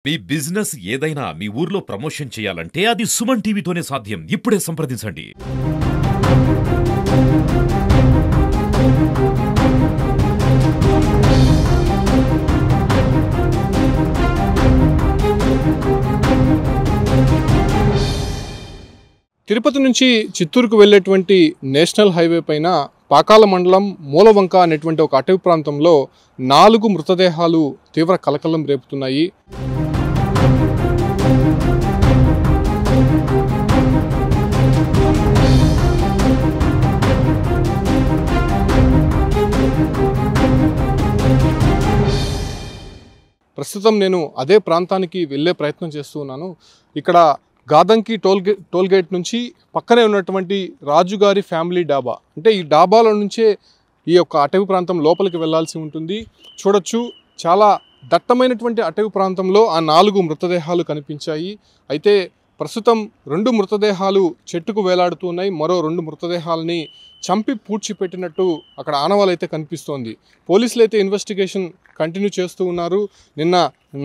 మీ business ఏదైనా మీ ఊర్లో promotion చేయాలంటే అది సుమన్ టీవీతోనే సాధ్యం. ఇప్పుడే సంప్రదించండి. తిరుపతి నుంచి చిత్తూరుకు వెళ్ళేటువంటి నేషనల్ హైవే పైన పాకాల మండలం మూలవంక అనేటువంటి ఒక అటవీ ప్రాంతంలో 4 మృతదేహాలు తీవ్ర కలకలం రేపుతున్నాయి. ప్రస్తుతం నేను అదే ప్రాంతానికి వెళ్ళే ప్రయత్నం చేస్తూ ఉన్నాను. ఇక్కడ గాదంకి టోల్గేట్ నుంచి పక్కనే ఉన్నటువంటి రాజుగారి ఫ్యామిలీ డాబా, అంటే ఈ డాబాలో నుంచే ఈ యొక్క అటవీ ప్రాంతం లోపలికి వెళ్లాల్సి ఉంటుంది. చూడొచ్చు, చాలా దట్టమైనటువంటి అటవీ ప్రాంతంలో ఆ 4 మృతదేహాలు కనిపించాయి. అయితే ప్రస్తుతం 2 మృతదేహాలు చెట్టుకు వేలాడుతూ ఉన్నాయి. మరో 2 మృతదేహాలని చంపి పూడ్చిపెట్టినట్టు అక్కడ ఆనవాళ్ళు అయితే కనిపిస్తోంది. పోలీసులు అయితే ఇన్వెస్టిగేషన్ కంటిన్యూ చేస్తూ ఉన్నారు. నిన్న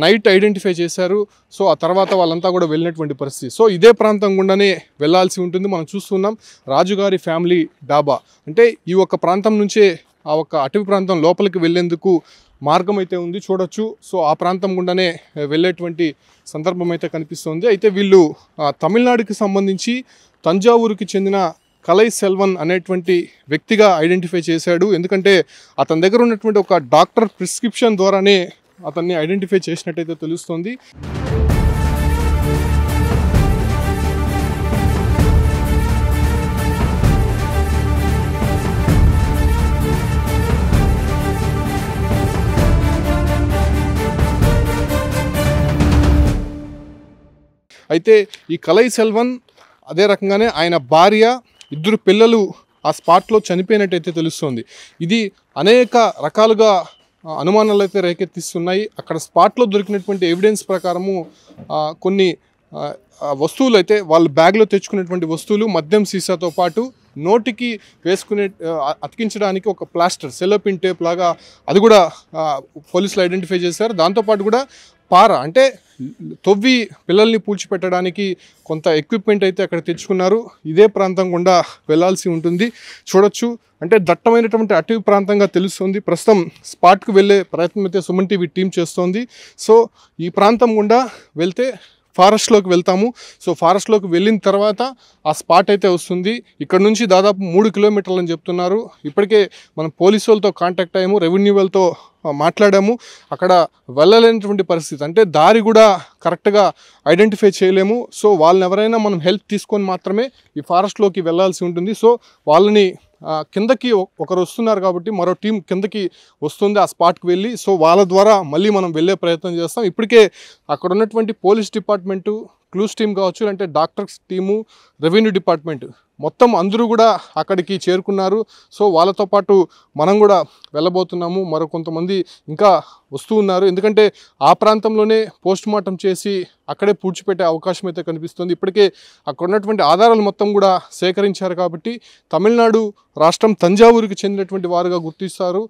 నైట్ ఐడెంటిఫై చేశారు. సో ఆ తర్వాత వాళ్ళంతా కూడా వెళ్ళినటువంటి పరిస్థితి. సో ఇదే ప్రాంతం గుండానే వెళ్ళాల్సి ఉంటుంది. మనం చూస్తున్నాం రాజుగారి ఫ్యామిలీ డాబా, అంటే ఈ ఒక్క ప్రాంతం నుంచే ఆ ఒక్క అటవీ ప్రాంతం లోపలికి వెళ్ళేందుకు మార్గం అయితే ఉంది. చూడొచ్చు, సో ఆ ప్రాంతం గుండానే వెళ్ళేటువంటి సందర్భం అయితే కనిపిస్తుంది. అయితే వీళ్ళు తమిళనాడుకి సంబంధించి తంజావూరుకి చెందిన కలై సెల్వన్ అనేటువంటి వ్యక్తిగా ఐడెంటిఫై చేశాడు. ఎందుకంటే అతని దగ్గర ఉన్నటువంటి ఒక డాక్టర్ ప్రిస్క్రిప్షన్ ద్వారానే అతన్ని ఐడెంటిఫై చేసినట్టయితే తెలుస్తుంది. అయితే ఈ కలై సెల్వన్, అదే రకంగానే ఆయన భార్య, 2 పిల్లలు ఆ స్పాట్లో చనిపోయినట్టయితే తెలుస్తుంది. ఇది అనేక రకాలుగా అనుమానాలు అయితే రేకెత్తిస్తున్నాయి. అక్కడ స్పాట్లో దొరికినటువంటి ఎవిడెన్స్ ప్రకారము కొన్ని వస్తువులు అయితే వాళ్ళు బ్యాగ్లో తెచ్చుకున్నటువంటి వస్తువులు, మద్యం సీసాతో పాటు నోటికి వేసుకునే అతికించడానికి ఒక ప్లాస్టర్, సెలోపిన్ టేప్ లాగా అది కూడా పోలీసులు ఐడెంటిఫై చేశారు. దాంతోపాటు కూడా పార, అంటే తవ్వి పిల్లల్ని పూడ్చిపెట్టడానికి కొంత ఎక్విప్మెంట్ అయితే అక్కడ తెచ్చుకున్నారు. ఇదే ప్రాంతం గుండా వెళ్లాల్సి ఉంటుంది. చూడొచ్చు, అంటే దట్టమైనటువంటి అటవీ ప్రాంతంగా తెలుస్తుంది. ప్రస్తుతం స్పాట్కు వెళ్ళే ప్రయత్నం అయితే సుమన్ టీవీ టీం చేస్తోంది. సో ఈ ప్రాంతం గుండా వెళ్తే ఫారెస్ట్లోకి వెళ్తాము. సో ఫారెస్ట్లోకి వెళ్ళిన తర్వాత ఆ స్పాట్ అయితే వస్తుంది. ఇక్కడ నుంచి దాదాపు 3 కిలోమీటర్లు అని చెప్తున్నారు. ఇప్పటికే మనం పోలీసు వాళ్ళతో కాంటాక్ట్ అయ్యాము, రెవెన్యూ వాళ్ళతో మాట్లాడాము. అక్కడ వెళ్ళలేనటువంటి పరిస్థితి, అంటే దారి కూడా కరెక్ట్గా ఐడెంటిఫై చేయలేము. సో వాళ్ళని ఎవరైనా మనం హెల్ప్ తీసుకొని మాత్రమే ఈ ఫారెస్ట్లోకి వెళ్ళాల్సి ఉంటుంది. సో వాళ్ళని కిందకి ఒకరు వస్తున్నారు కాబట్టి మరో టీం కిందకి వస్తుంది ఆ స్పాట్కి వెళ్ళి. సో వాళ్ళ ద్వారా మళ్ళీ మనం వెళ్ళే ప్రయత్నం చేస్తాం. ఇప్పటికే అక్కడ ఉన్నటువంటి పోలీస్ డిపార్ట్మెంటు, క్లూస్ టీం కావచ్చు, అంటే డాక్టర్స్ టీము, రెవెన్యూ డిపార్ట్మెంట్ మొత్తం అందరూ కూడా అక్కడికి చేరుకున్నారు. సో వాళ్ళతో పాటు మనం కూడా వెళ్ళబోతున్నాము. మరో కొంతమంది ఇంకా వస్తూ ఉన్నారు. ఎందుకంటే ఆ ప్రాంతంలోనే పోస్ట్ మార్టం చేసి అక్కడే పూడ్చిపెట్టే అవకాశం అయితే కనిపిస్తుంది. ఇప్పటికే అక్కడ ఉన్నటువంటి ఆధారాలు మొత్తం కూడా సేకరించారు కాబట్టి తమిళనాడు రాష్ట్రం తంజావూరుకి చెందినటువంటి వారుగా గుర్తిస్తారు.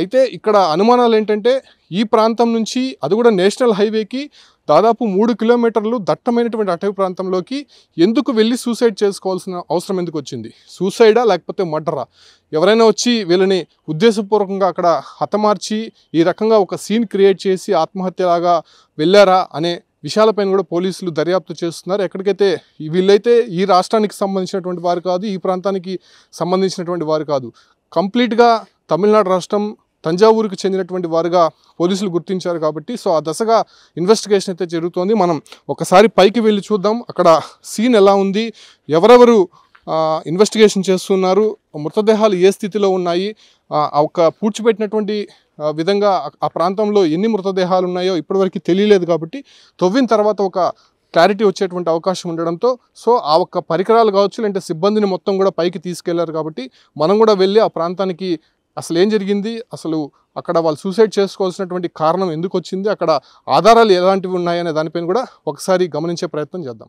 అయితే ఇక్కడ అనుమానాలు ఏంటంటే ఈ ప్రాంతం నుంచి, అది కూడా నేషనల్ హైవేకి దాదాపు 3 కిలోమీటర్లు దట్టమైనటువంటి అటవీ ప్రాంతంలోకి ఎందుకు వెళ్ళి సూసైడ్ చేసుకోవాల్సిన అవసరం ఎందుకు వచ్చింది? సూసైడా లేకపోతే మర్డరా? ఎవరైనా వచ్చి వీళ్ళని ఉద్దేశపూర్వకంగా అక్కడ హతమార్చి ఈ రకంగా ఒక సీన్ క్రియేట్ చేసి ఆత్మహత్యలాగా వెళ్ళారా అనే విషయాలపైన కూడా పోలీసులు దర్యాప్తు చేస్తున్నారు. ఎక్కడికైతే వీళ్ళైతే ఈ రాష్ట్రానికి సంబంధించినటువంటి వారు కాదు, ఈ ప్రాంతానికి సంబంధించినటువంటి వారు కాదు, కంప్లీట్గా తమిళనాడు రాష్ట్రం తంజావూరుకి చెందినటువంటి వారుగా పోలీసులు గుర్తించారు కాబట్టి సో ఆ దశగా ఇన్వెస్టిగేషన్ అయితే జరుగుతోంది. మనం ఒకసారి పైకి వెళ్ళి చూద్దాం అక్కడ సీన్ ఎలా ఉంది, ఎవరెవరు ఇన్వెస్టిగేషన్ చేస్తున్నారు, మృతదేహాలు ఏ స్థితిలో ఉన్నాయి, ఒక పూడ్చిపెట్టినటువంటి విధంగా ఆ ప్రాంతంలో ఎన్ని మృతదేహాలు ఉన్నాయో ఇప్పటివరకు తెలియలేదు. కాబట్టి తవ్విన తర్వాత ఒక క్లారిటీ వచ్చేటువంటి అవకాశం ఉండడంతో సో ఆ ఒక్క పరికరాలు కావచ్చు, లేదంటే సిబ్బందిని మొత్తం కూడా పైకి తీసుకెళ్లారు. కాబట్టి మనం కూడా వెళ్ళి ఆ ప్రాంతానికి అసలు ఏం జరిగింది, అసలు అక్కడ వాళ్ళు సూసైడ్ చేసుకోవాల్సినటువంటి కారణం ఎందుకు వచ్చింది, అక్కడ ఆధారాలు ఎలాంటివి ఉన్నాయనే దానిపైన కూడా ఒకసారి గమనించే ప్రయత్నం చేద్దాం.